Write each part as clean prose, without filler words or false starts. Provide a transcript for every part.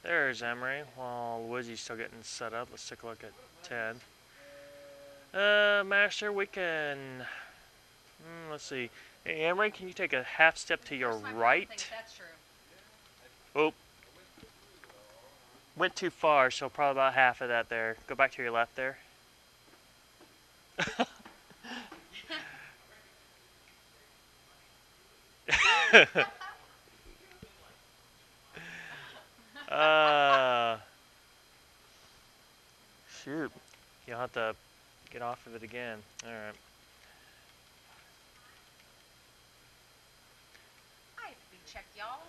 There's Emery. While Woozy's still getting set up, let's take a look at Ted. Master, we can... let's see. Hey, Emery, can you take a half step to your right? That's true. Oh. Went too far, so probably about half of that there. Go back to your left there. Shoot. You'll have to get off of it again. Alright. I have to be checked, y'all.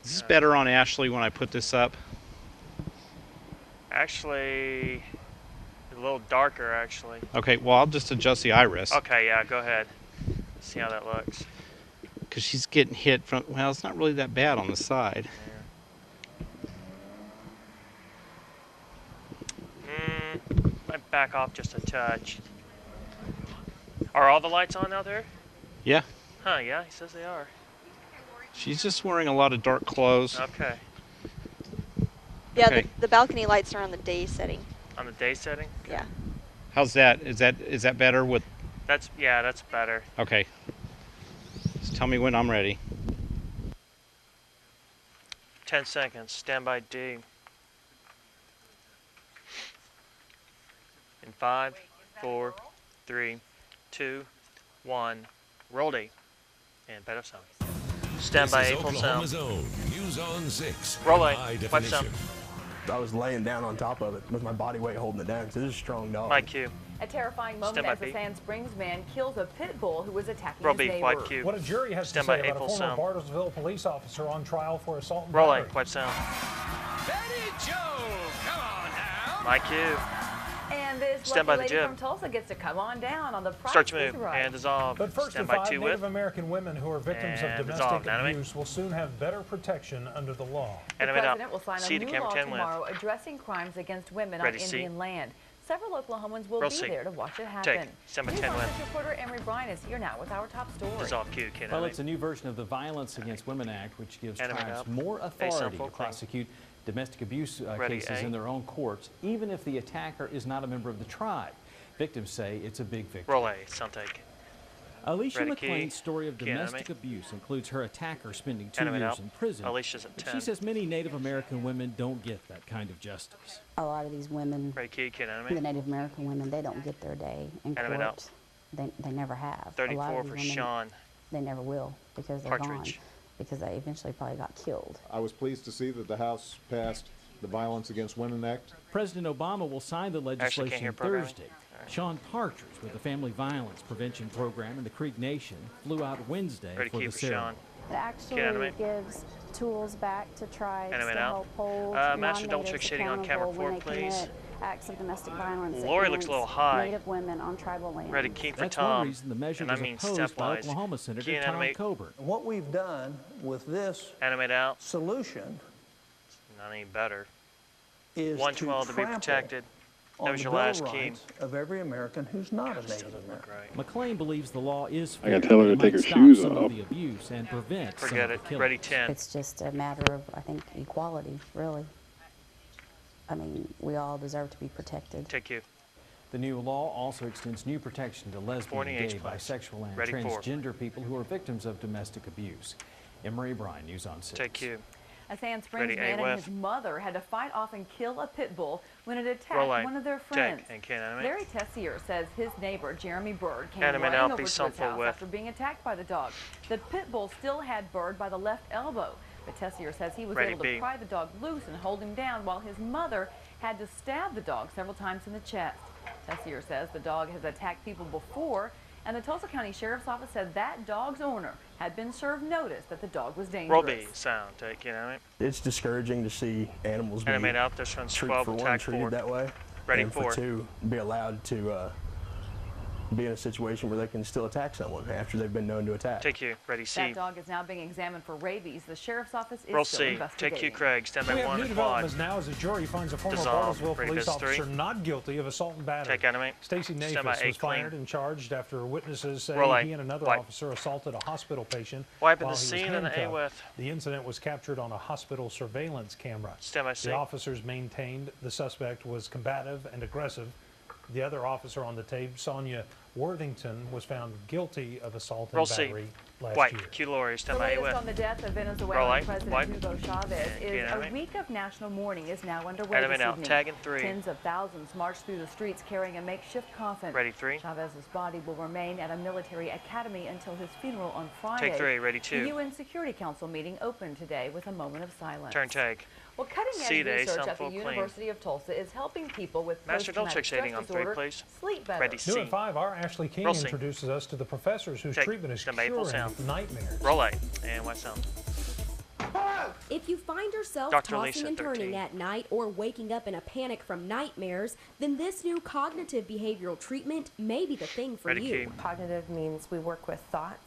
Is this better on Ashley when I put this up? Actually, a little darker, actually. Okay, well, I'll just adjust the iris. Okay, yeah, go ahead. See how that looks. Because she's getting hit from, well, it's not really that bad on the side. Yeah. Might back off just a touch. Are all the lights on out there? Yeah. Huh, yeah, he says they are. She's just wearing a lot of dark clothes. Okay. Yeah, Okay. the balcony lights are on the day setting. On the day setting? Yeah. How's that? Is that better with? That's better. Okay. Just tell me when I'm ready. 10 seconds. Stand by D. In 5, 4, 3, 2, 1. Roll D. And bed of sound. Stand by A full sound. News on 6. Roll A. High Web sound. definition. I was laying down on top of it with my body weight holding it down because it is a strong dog. My cue. A terrifying moment Stand by as a B. Sand Springs man kills a pit bull who was attacking Roll his B. neighbor. Wide cue. What a jury has Stand to say by A about a full former sound. Bartlesville police officer on trial for assault and Roll A. battery. Wide sound. Betty Joe, come on now. My cue. And this Stand by lucky the lady jib. from Tulsa gets to come on down on the price Start to is move. right. And dissolve. But first Stand of by five 2 Native whip. American women who are victims of And domestic dissolve. Animate. abuse will soon have better protection under the law. The Animate up. president will sign C a to new camera law 10 with. tomorrow addressing crimes against women Ready, on C. Indian land. Several Oklahomans will Roll be C. there to watch it happen. Take. Stand by News 10 on with. 6 reporter Emery Bryan is here now with our top story. Dissolve cue. Can Well, animate. it's a new version of the Violence Against Women Act, which gives Animate tribes up. more A authority simple to clean. prosecute domestic abuse Ready, cases A. in their own courts, even if the attacker is not a member of the tribe. Victims say it's a big victory. Roll A. Sound take. Alicia Ready, McLean's key. story of Key, domestic animate. abuse includes her attacker spending 2 Animate years out. in prison. Alicia's at But 10. she says many Native American women don't get that kind of justice. A lot of these women, Ready, key. Can the animate. Native American women, they don't get their day in Animate court. They never have. A lot 34 of for these women, Sean. they never will because they're gone. Partridge. Because they eventually probably got killed. I was pleased to see that the House passed the Violence Against Women Act. President Obama will sign the Actually, can't legislation hear programming. Thursday. Sean Partridge with the Family Violence Prevention Program in the Creek Nation flew out Wednesday Ready, for key the for ceremony. Sean. It actually animate. gives tools back to tribes Animate to out. help hold Master, double check non-natives shading on camera accountable 4, when they please. commit acts of domestic violence Lori looks a little against high. Native women on tribal land. Ready, key for That's Tom. one reason the measure and I was mean opposed by stepwise. Oklahoma Senator Key and Tom animate. Coburn. What we've done with this Animate out. solution Not any better. is 112 to be trample protected. That on was the your Bill last of key. Rights of every American who's not a Native American. Right. McLean believes the law is I gotta fair. tell her to It take might her stop shoes some off. of the abuse and prevent some Forget of the it. killing. Ready, 10. It's just a matter of, I think, equality, really. I mean, we all deserve to be protected. Take you. The new law also extends new protection to lesbian, 48 gay, plus. bisexual, and Ready, 4. transgender people who are victims of domestic abuse. Emery Bryan, News on 6. Take you. A Sand Springs Ready, A, man and whiff. his mother had to fight off and kill a pit bull when it attacked Roll A. one of their Take. friends. And can animate. Larry Tessier says his neighbor, Jeremy Bird, came Animate running out, over be to his something house with. after being attacked by the dog. The pit bull still had Bird by the left elbow, but Tessier says he was Ready, able B. to pry the dog loose and hold him down while his mother had to stab the dog several times in the chest. Tessier says the dog has attacked people before, and the Tulsa County Sheriff's Office said that dog's owner had been served notice that the dog was dangerous. Roll B. Sound. Take. Can animate. It's discouraging to see animals be Animate out. This one's treat, 12. for one, Attack treated 4. that way. Ready, and 4. for two, be allowed to be in a situation where they can still attack someone after they've been known to attack. Take you. Ready, C. That dog is now being examined for rabies. The sheriff's office is Roll still C. investigating. Take you, Craig. Stand We by have 1 new on the quad. developments now as a jury finds a former Dissolve. Bartlesville Ready, police biz 3. officer not guilty of assault and battery. Take enemy. Stacey Stand by Nafis 8 was clean. fired and charged after witnesses say Roll A. he and another Wipe. officer assaulted a hospital patient Wipe in while the he C was and an A handcuffed. with. The incident was captured on a hospital surveillance camera. Stand by C. The officers maintained the suspect was combative and aggressive. The other officer on the tape, Sonia Worthington, was found guilty of assault and Roll C. battery last White. year. Q. Laurie. The Stand by A latest with. on the death of Roll Venezuelan A. President Wipe. Hugo Chavez And is enemy. a week of national mourning is now underway Enemy this now. evening. Tag in 3. Tens of thousands marched through the streets carrying a makeshift coffin. Ready, 3. Chavez's body will remain at a military academy until his funeral on Friday. Take 3. Ready, 2. The UN Security Council meeting opened today with a moment of silence. Turn take. Well, cutting-edge C to A, research sound at the full clean. University of Tulsa is helping people with Master, don't post-traumatic check shading stress on 3, disorder please. sleep better. Ready, New C. at 5, our Ashley King Roll C. introduces us to the professors whose Take. treatment is Stand by full curing sound. nightmares. Roll A. And West sound. If you find yourself Dr. tossing Lisa, and turning 13. at night or waking up in a panic from nightmares, then this new cognitive behavioral treatment may be the thing for Ready, you. Key. Cognitive means we work with thoughts.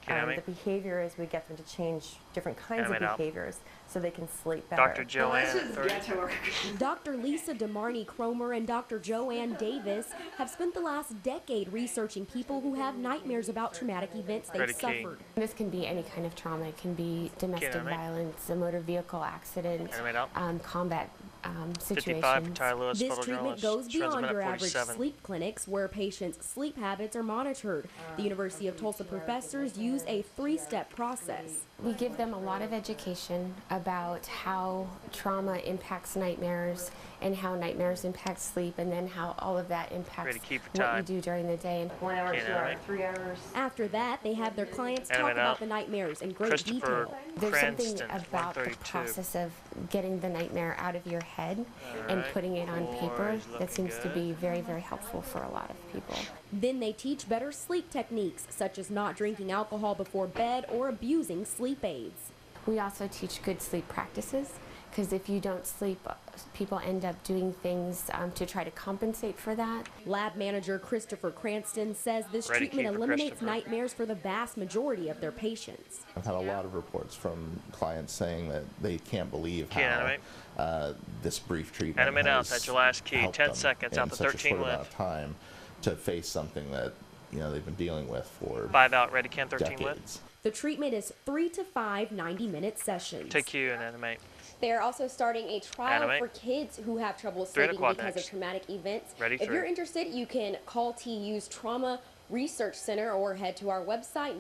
Enemy. The behavior is we get them to change different kinds Enemy of now. behaviors so they can sleep better. Dr. Joanne, 30. Dr. Lisa DeMarni Cromer and Dr. Joanne Davis have spent the last decade researching people who have nightmares about traumatic events they've Ready, Key. suffered. This can be any kind of trauma. It can be domestic Enemy. violence, a motor vehicle accident, Enemy now. combat 55. situations. Ty Lewis, This treatment photojournalist. goes Trends a beyond minute your average 47. sleep clinics where patients' sleep habits are monitored. The University of Tulsa professors use a three-step process. We give them a lot of education about how trauma impacts nightmares and how nightmares impact sleep, and then how all of that impacts Ready to keep what you time. do during the day. And 1 hour, Okay, 2 hours, right. 3 hours. After that, they have their clients Enemy talk now. about the nightmares in great Christopher detail. There's something Cranston, about the 132. process of getting the nightmare out of your head and right. putting it on paper He's looking that seems to good. be very, very helpful for a lot of people. Then they teach better sleep techniques, such as not drinking alcohol before bed or abusing sleep aids. We also teach good sleep practices, because if you don't sleep, people end up doing things to try to compensate for that. Lab manager Christopher Cranston says this Ready, treatment keeper, eliminates Christopher. nightmares for the vast majority of their patients. I've had a lot of reports from clients saying that they can't believe Key how animate. this brief treatment Animate out. has That's your last key. helped 10 them seconds in out to such a 13 short amount with. of time to face something that they've been dealing with for 5 out. Ready, can 13 with. decades. The treatment is 3 to 5 90-minute sessions. Take Q and animate. They are also starting a trial Animate. for kids who have trouble 3 and a sleeping quad because next. of traumatic events. Ready, If 3. you're interested, you can call TU's Trauma Research Center or head to our website,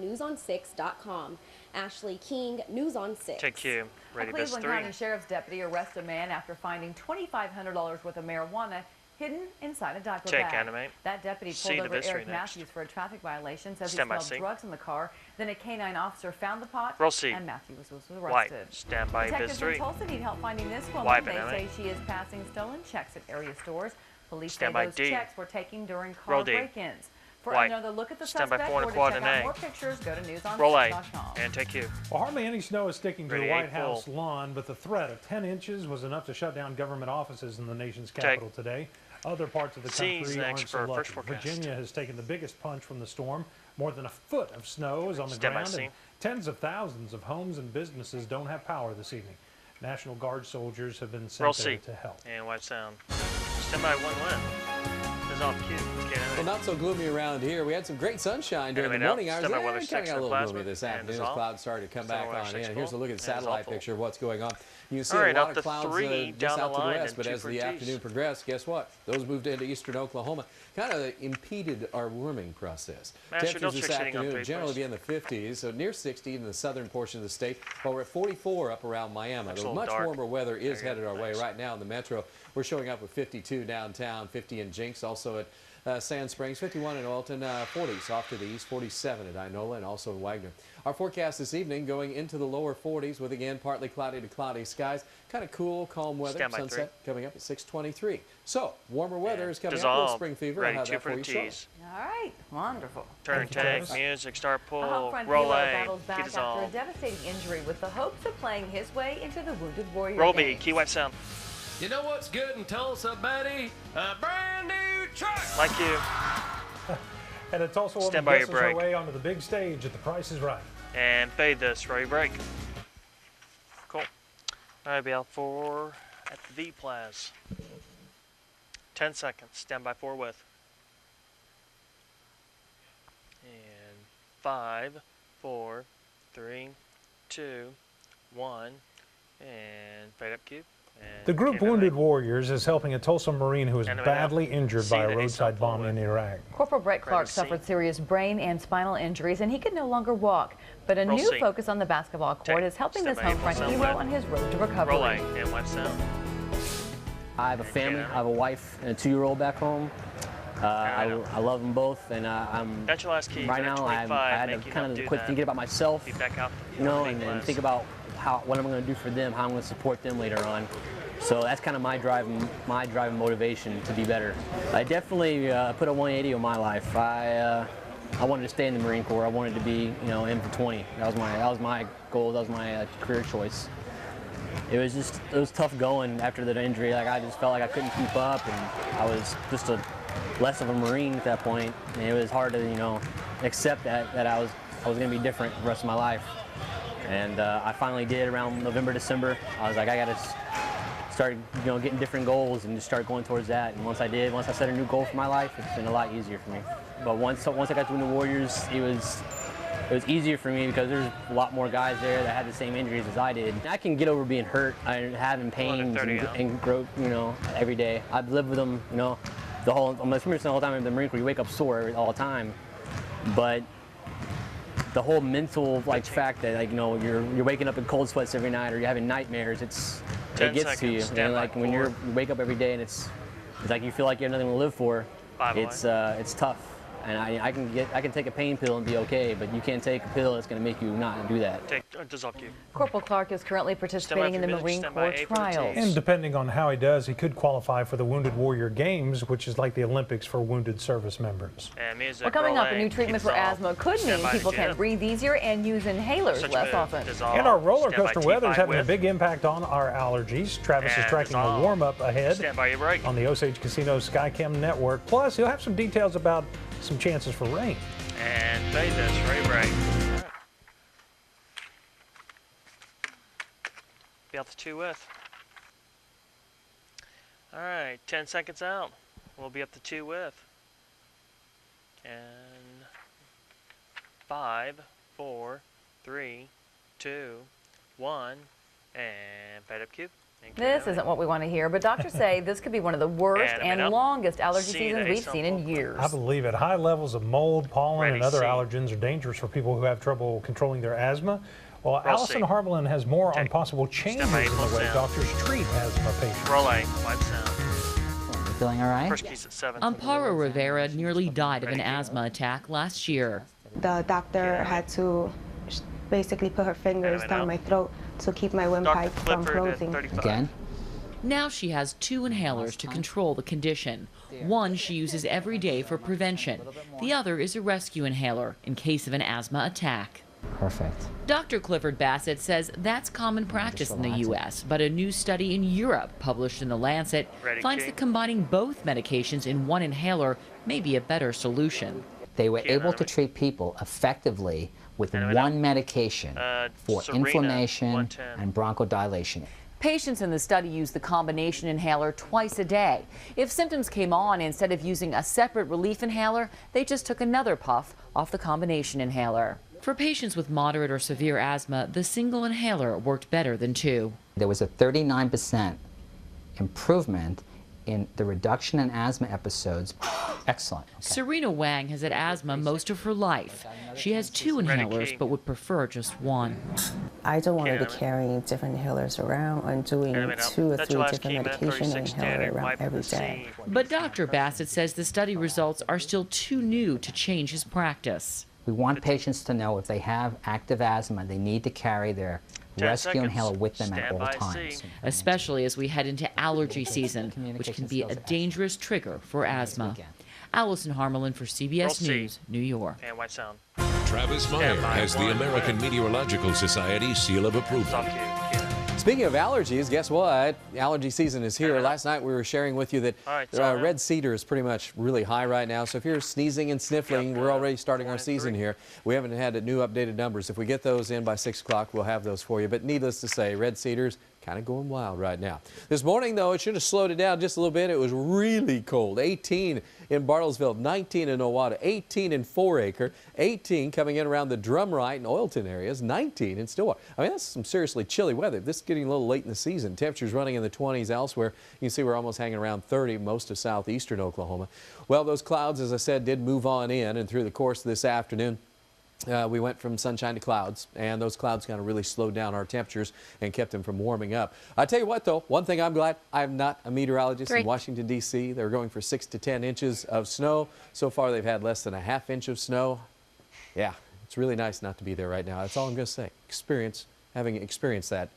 newson6.com. Ashley King, News on 6. Take Q. Ready, A biz Cleveland 3. County Sheriff's deputy arrested a man after finding $2,500 worth of marijuana hidden inside a diaper Take bag. animate. That deputy C pulled to over biz 3 Eric next. Matthews for a traffic violation, says Stand by he smelled C. drugs in the car. Then a canine officer found the pot, Roll C. and Matthews was White. arrested. Stand by biz Detectives 3. in Tulsa need help finding this woman. Wipe They it, say Emily. she is passing stolen checks at area stores. Police Stand say by those D. checks were taken during car Roll D. break-ins. For White. another look at the Stand by suspect 4 and or a to quad check and out A. more pictures, go to Roll A. newsonsix.com. And take Q. Well, hardly any snow is sticking to Ready, the White 8 House full. lawn, but the threat of 10 inches was enough to shut down government offices in the nation's capital today. Other parts of the C's country next aren't so for lucky. first forecast. Virginia has taken the biggest punch from the storm. More than a foot of snow is on the Stand by ground, C. and tens of thousands of homes and businesses don't have power this evening. National Guard soldiers have been Roll sent there C. to help. And white sound. Stand by 1 win. Is off Q. Okay, Well, not so gloomy around here. We had some great sunshine during the morning hours. Stand by Yeah, weather kind of 6 got a for little plasma. gloomy this And afternoon as dissolve. clouds started to come back Weather on 6 in. Here's a full. look at And the satellite dissolve. picture of what's going on. You can see All a right, lot up of to clouds 3 just down the out to the line west, and but 2 as for the G's. afternoon progressed, guess what? Those moved into eastern Oklahoma. Kind of impeded our warming process. Master, don't Temperatures this check shading on afternoon 3, generally please. be in the 50s, so near 60 in the southern portion of the state, while we're at 44 up around Miami. Looks a The little much dark. warmer weather is There you headed go. our way Nice. right now in the metro. We're showing up with 52 downtown, 50 in Jinx, also at Sand Springs, 51 in Alton, 40s off to the east, 47 at Inola, and also in Wagner. Our forecast this evening going into the lower 40s with again partly cloudy to cloudy skies. Kind of cool, calm weather. Stand by Sunset coming up at 6:23. So warmer weather is coming up. A Dissolve. little spring fever. Ready, I'll have 2 that for for the you shortly. T's. All right, wonderful. Turn Thank you, take, Travis. music, start A pull, home front roll hero A, battles key back after a dissolve. devastating injury with the hopes of playing his way into the Wounded Warrior Roll B, Games. key white sound. You know what's good in Tulsa, buddy? A brand new truck. Like you. And a Tulsa woman Stand by your guesses her break. way onto the big stage at The Price is Right. And fade this. Ready, break. Cool. All right, be out 4 at the V Plaza. 10 seconds. Stand by 4 with. And 5, 4, 3, 2, 1, and fade up cube. And The group came in Wounded right. Warriors is helping a Tulsa Marine who was And badly injured by See a the roadside ace bomb up in Iraq. Corporal Brett Clark C. suffered serious brain and spinal injuries, and he could no longer walk. But a Roll new C. focus on the basketball court is helping Stand this by, homefront April, hero sound on his road to recovery. Roll A and wipe sound. I have a family. I have a wife and a 2-year-old back home. I love them both, and I'm That's your last key. right Go to now. I 25, had make to you kind not of do quit that. thinking about myself, Be back out. you know, V and Plaza. think about what I'm going to do for them, how I'm going to support them later on. So that's kind of my drive and motivation to be better. I definitely put a 180 on my life. I wanted to stay in the Marine Corps. I wanted to be, you know, in for 20. That was my goal. That was my career choice. It was tough going after that injury. Like, I just felt like I couldn't keep up, and I was just less of a Marine at that point. And it was hard to, you know, accept that I was going to be different the rest of my life. And I finally did around November, December. I was like, I got to start, you know, getting different goals and just start going towards that. And once I set a new goal for my life, it's been a lot easier for me. But once I got to Wounded Warriors, it was easier for me because there's a lot more guys there that had the same injuries as I did. I can get over being hurt, having pains and growth, you know, every day. I've lived with them, you know, the whole time in the Marine Corps. You wake up sore all the time, but the whole mental fact that, like, you know, you're waking up in cold sweats every night or you're having nightmares, it gets to you. And like when you wake up every day and it's like you feel like you have nothing to live for. It's tough. And I can take a pain pill and be okay, but you can't take a pill that's going to make you not do that. Dissolve cube. Corporal Clark is currently participating in the Marine Corps trials. And depending on how he does, he could qualify for the Wounded Warrior Games, which is like the Olympics for wounded service members. And music. Well, coming up, a new keep treatment for dissolve. asthma could mean Stand by people the can gym. breathe easier and use inhalers Such less move. often. Dissolve. And our roller Stand by coaster weather is T5 having a with. big impact on our allergies. Travis is And tracking the dissolve. warm-up ahead Stand by your break. on the Osage Casino Skycam network. Plus, he'll have some details about some chances for rain. And fade this. Ready, break. All right. Be out the 2 with. All right, 10 seconds out. We'll be up to 2 with. And 5, 4, 3, 2, 1, and fade up cube. This isn't what we want to hear, but doctors say this could be one of the worst and longest allergy seasons we've seen in years. I believe it. High levels of mold, pollen, and other C. allergens are dangerous for people who have trouble controlling their asthma. Well, Roll Allison C. Harmelin has more on possible changes in by the April way sound. doctors treat asthma patients. Roll A. Wipe sound. Feeling all right? First key's at 7. Amparo Rivera nearly died of an asthma attack last year. The doctor had to basically put her fingers down my throat to keep my windpipe from closing. Again? Now she has 2 inhalers to control the condition. One she uses every day for prevention. The other is a rescue inhaler in case of an asthma attack. Perfect. Dr. Clifford Bassett says that's common practice in the U.S., but a new study in Europe published in The Lancet finds that combining both medications in one inhaler may be a better solution. They were able to treat people effectively with one medication for inflammation and bronchodilation. Patients in the study used the combination inhaler twice a day. If symptoms came on, instead of using a separate relief inhaler, they just took another puff off the combination inhaler. For patients with moderate or severe asthma, the single inhaler worked better than 2. There was a 39% improvement in the reduction in asthma episodes. Excellent. Serena Wang has had asthma most of her life. She has 2 inhalers, but would prefer just one. I don't want to be carrying different inhalers around and doing 2 or 3 different medication inhalers around every day. But Dr. Bassett says the study results are still too new to change his practice. We want patients to know if they have active asthma, they need to carry their rescue inhaler with them at all times. Especially as we head into allergy season, which can be a dangerous trigger for asthma. Allison Harmelin for CBS News, New York. And white sound. Travis Meyer has the American Meteorological Society seal of approval. Speaking of allergies, guess what? Allergy season is here. Last night we were sharing with you that red cedar is pretty much really high right now. So if you're sneezing and sniffling, we're already starting our season here. We haven't had new updated numbers. If we get those in by 6 o'clock, we'll have those for you. But needless to say, red cedar's kind of going wild right now. This morning, though, it should have slowed it down just a little bit. It was really cold. 18 in Bartlesville, 19 in Owata, 18 in 4 Acre, 18 coming in around the Drumright and Oilton areas, 19 in Stillwater. I mean, that's some seriously chilly weather. This is getting a little late in the season. Temperatures running in the 20s elsewhere. You can see we're almost hanging around 30 most of southeastern Oklahoma. Well, those clouds, as I said, did move on in, and through the course of this afternoon, we went from sunshine to clouds, and those clouds kind of really slowed down our temperatures and kept them from warming up. I tell you what, though, one thing I'm glad, I'm not a meteorologist in Washington, D.C. They're going for 6 to 10 inches of snow. So far, they've had less than a ½ inch of snow. Yeah, it's really nice not to be there right now. That's all I'm going to say. Having experienced that,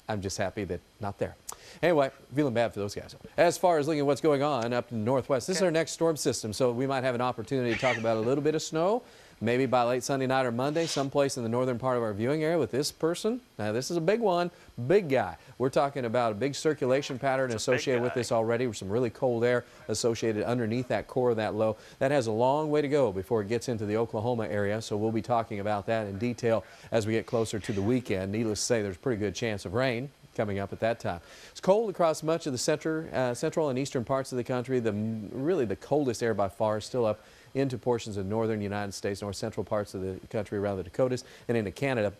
I'm just happy that not there. Anyway, feeling bad for those guys. As far as looking at what's going on up in the northwest, this is our next storm system, so we might have an opportunity to talk about a little bit of snow. Maybe by late Sunday night or Monday, someplace in the northern part of our viewing area with this person. Now, this is a big one, big guy. We're talking about a big circulation pattern associated with this already, with some really cold air associated underneath that core of that low. That has a long way to go before it gets into the Oklahoma area, so we'll be talking about that in detail as we get closer to the weekend. Needless to say, there's a pretty good chance of rain coming up at that time. It's cold across much of the central and eastern parts of the country. Really the coldest air by far is still up into portions of northern United States, north central parts of the country around the Dakotas and into Canada.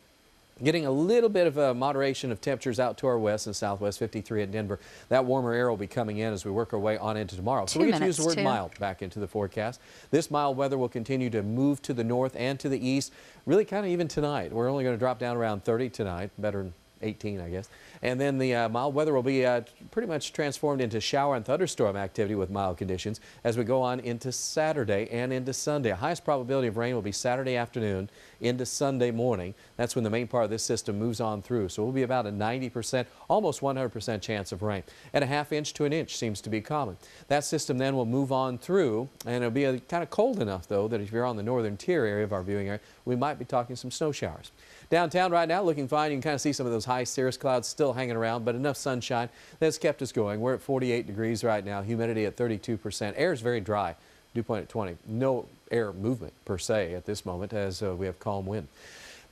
Getting a little bit of a moderation of temperatures out to our west and southwest, 53 at Denver. That warmer air will be coming in as we work our way on into tomorrow. So we get to use the word mild back into the forecast. This mild weather will continue to move to the north and to the east, really kind of even tonight. We're only going to drop down around 30 tonight, better than 18, I guess. And then the mild weather will be pretty much transformed into shower and thunderstorm activity with mild conditions as we go on into Saturday and into Sunday. Highest probability of rain will be Saturday afternoon into Sunday morning. That's when the main part of this system moves on through. So it will be about a 90%, almost 100% chance of rain. And a ½ inch to an inch seems to be common. That system then will move on through, and it'll be kind of cold enough, though, that if you're on the northern tier area of our viewing area, we might be talking some snow showers. Downtown right now looking fine. You can kind of see some of those high cirrus clouds still hanging around, but enough sunshine that's kept us going. We're at 48 degrees right now, humidity at 32%. Air is very dry, dew point at 20. No air movement per se at this moment as we have calm wind.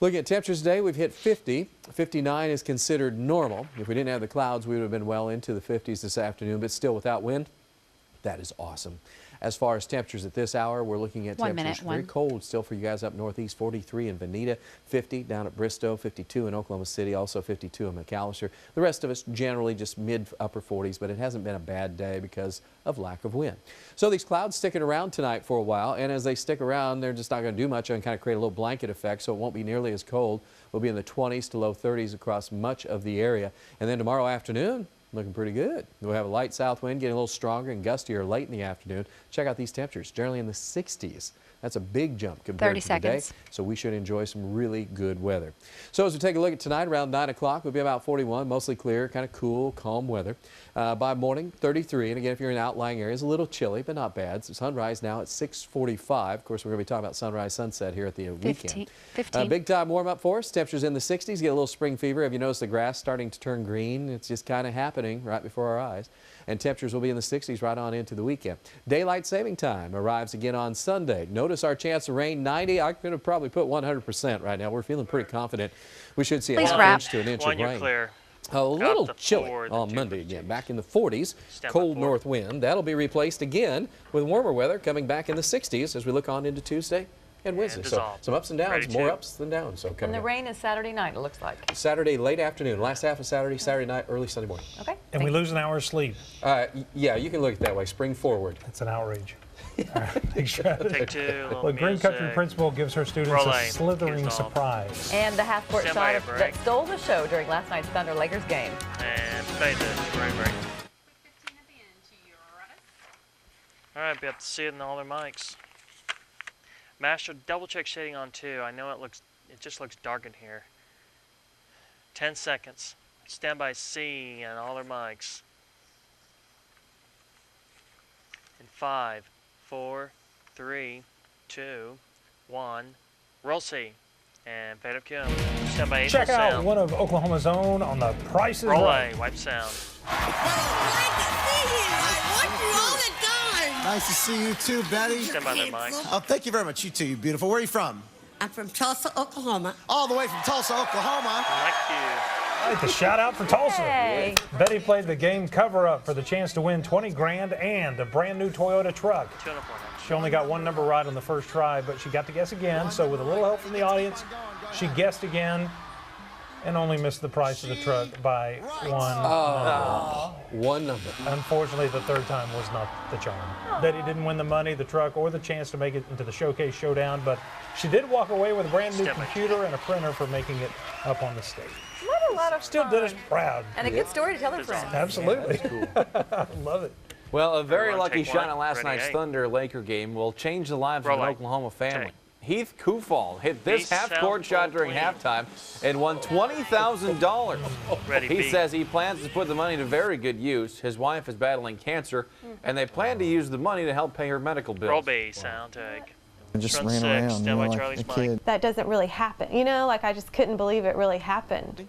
Looking at temperatures today, we've hit 50. 59 is considered normal. If we didn't have the clouds, we would have been well into the 50s this afternoon, but still without wind. That is awesome. As far as temperatures at this hour, we're looking at temperatures very cold still for you guys up northeast. 43 in Veneta, 50 down at Bristow, 52 in Oklahoma City, also 52 in McAllister. The rest of us generally just mid-upper 40s, but it hasn't been a bad day because of lack of wind. So these clouds sticking around tonight for a while, and as they stick around, they're just not going to do much and kind of create a little blanket effect, so it won't be nearly as cold. We'll be in the 20s to low 30s across much of the area. And then tomorrow afternoon, looking pretty good. We'll have a light south wind getting a little stronger and gustier late in the afternoon. Check out these temperatures, generally in the 60s. That's a big jump compared to today. So we should enjoy some really good weather. So as we take a look at tonight, around 9 o'clock, we'll be about 41, mostly clear, kind of cool, calm weather. By morning, 33. And again, if you're in outlying areas, a little chilly, but not bad. So sunrise now at 6:45. Of course, we're going to be talking about sunrise, sunset here at the weekend. 15. Big time warm up for us. Temperatures in the 60s. Get a little spring fever. Have you noticed the grass starting to turn green? It's just kind of happening right before our eyes. And temperatures will be in the 60s right on into the weekend. Daylight saving time arrives again on Sunday. Notice our chance of rain, 90. I'm going to probably put 100% right now. We're feeling pretty confident. We should see a ½ inch to an inch of rain. Clear. A little chilly on Monday again, back in the 40s, cold north wind. That'll be replaced again with warmer weather coming back in the 60s as we look on into Tuesday and Wednesday. So some ups and downs, more ups than downs. So and the rain is Saturday night, it looks like. Saturday late afternoon, last half of Saturday, Saturday night, early Sunday morning. Okay. And we lose an hour of sleep. Yeah, you can look at it that way. Spring forward. It's an outrage. Take two. Well, Green Country principal gives her students a slithering surprise. And the half-court shot that stole the show during last night's Thunder Lakers game. And fade the right. All right, be able to see it in all their mics. Master, double check shading on 2. I know it just looks dark in here. 10 seconds. Stand by C and all their mics. In 5, 4, 3, 2, 1. Roll C. And fade up Kim. Stand by 8 Check out sound. one of Oklahoma's own on the Price is Roll Right. A, wipe sound. Nice to see you too, Betty. Stand by there, Mike. Oh, thank you very much. You too, you beautiful. Where are you from? I'm from Tulsa, Oklahoma. All the way from Tulsa, Oklahoma. Thank you. All right, the shout out for Tulsa. Hey. Betty played the game cover up for the chance to win 20 grand and a brand new Toyota truck. She only got one number right on the first try, but she got to guess again. So with a little help from the audience, she guessed again and only missed the price of the truck by one number. One number. Unfortunately, the third time was not the charm. Betty didn't win the money, the truck, or the chance to make it into the showcase showdown, but she did walk away with a brand new computer and a printer for making it up on the stage. What a lot of Still fun. did us proud. And a good story to tell her friends. Absolutely. I love it. Well, a very Everyone lucky take shot one. in last Ready, night's eight. Thunder-Laker game will change the lives Roll of an eight. Oklahoma family. Take. Heath Kufal hit this B half-court sound shot during clean. halftime and won $20,000. Ready, He B. says he plans to put the money to very good use. His wife is battling cancer, and they plan to use the money to help pay her medical bills. Roll B, sound take. I just Front ran six, around, stand by like Charlie's a mic. kid. That doesn't really happen. You know, like I just couldn't believe it really happened.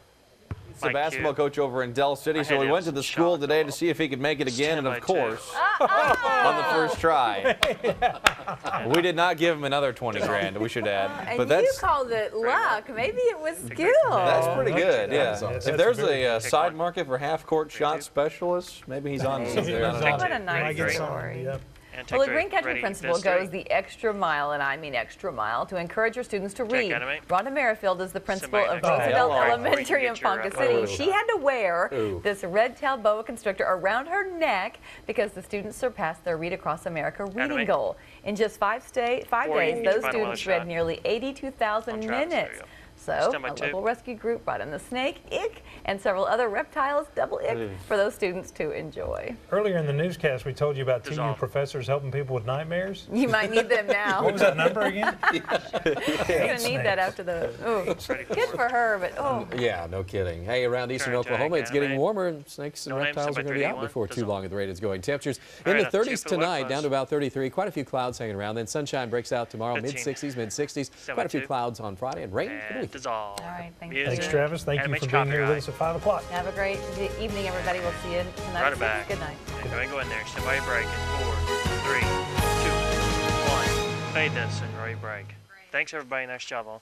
He's the basketball coach over in Dell City, I so had we him went to the school today to see if he could make it again, and of course, on the first try. We did not give him another 20 grand, we should add. And But you that's called it luck. Maybe it was skill. that's pretty good, yeah. That's If there's very a side market for half-court shot specialists, maybe he's on to something. I don't know. What a nice story. Yep. And Well, take the Green three. Country Ready, Principal fist goes three. the extra mile, and I mean extra mile, to encourage her students to read. animate. Rhonda Merrifield is the principal Somebody of next to you. Roosevelt Oh, hello. Elementary in Before you get Ponca your, City. She had to wear Ooh. this red-tailed boa constrictor around her neck because the students surpassed their Read Across America reading Animate. goal. In just 5 days, Forty. those Final students read shot. nearly 82,000 On Travis, there minutes. you go. So, Stand by a two. local rescue group brought in the snake, ick, and several other reptiles, double ick, for those students to enjoy. Earlier in the newscast, we told you about TU Dissolve. professors helping people with nightmares. You might need them now. What was that number again? You're gonna need that after the. Oh, good for her, but oh. Yeah, no kidding. Hey, around eastern Turn, Oklahoma, Jack, it's getting animate. warmer, and snakes and No name, reptiles are stand by going to be out 31. before too Dissolve. long at the rate it's going. Temperatures All in right, the up to 30s for the wet tonight, flush. down to about 33. Quite a few clouds hanging around. Then sunshine breaks out tomorrow, 15. mid-60s, mid-60s. Stand by Quite a few two. clouds on Friday, and rain for the And weekend. dissolve. All right, thank Music. Thanks, Travis. Thank you Animate for your being here with copyright. us at 5 o'clock. Have a great evening, everybody. We'll see you tonight. Right at back. 6. Good night. And go ahead and go in there. Stand by your break in 4, 3, 2, 1. Fade this and ready break. Thanks, everybody. Nice job, all.